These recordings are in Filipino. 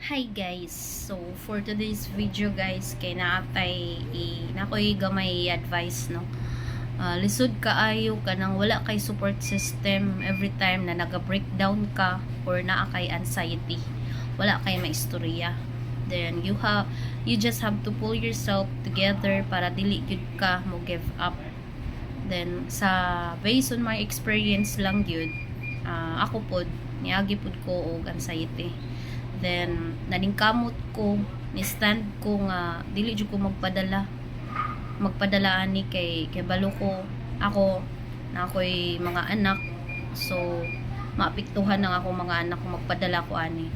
Hi guys, so for today's video guys, kay naatay nakoy gamay advice no. Lisod kaayo ka nang wala kay support system every time na naga-breakdown ka or naa kay anxiety. Wala kay maistorya. Then you just have to pull yourself together para dili gyud ka mo give up. Then sa based on my experience lang gyud, ako pod niagi pod ko og anxiety. Then naningkamot ko ni stand ko nga dili jud ko magpadala ani kay balo ko ako na ako'y mga anak, so maapektuhan ng ako mga anak kung magpadala ko ani.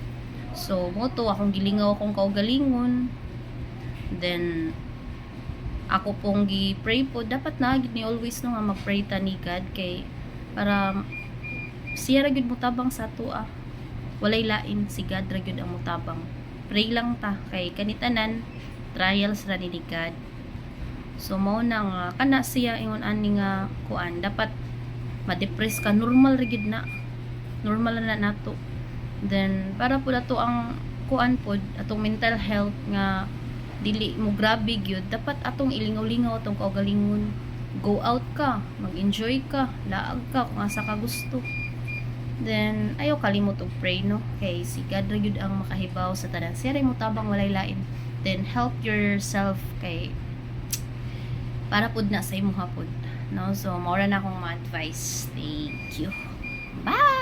So mo to akong gilingaw akong kaugalingon. Then ako pong gi-pray po, dapat na gid ni always no nga mag-pray ta ni God kay para siya ra gyud mo tabang sa ato. Walay lain, si God ra gyud ang mutabang. Pray lang ta kay kanitanan trials ra ni God. So mao na nga kana siya ingon ani nga kuan, dapat ma-depress ka, normal ra gyud na. Normal na nato. Then para pud ato ang kuan pod, atong mental health nga dili mo grabe gyud, dapat atong ilingaw-lingaw atong kaugalingon. Go out ka, mag-enjoy ka, laag ka kung asa ka gusto. Then ayaw kalimot og pray no, kay si God ra gyud ang makahibaw sa tanan. Siya ray mo tabang walay lain. Then help yourself kay para pud na sa imong hapon no. So mao ra na akong ma-advice. Thank you, bye.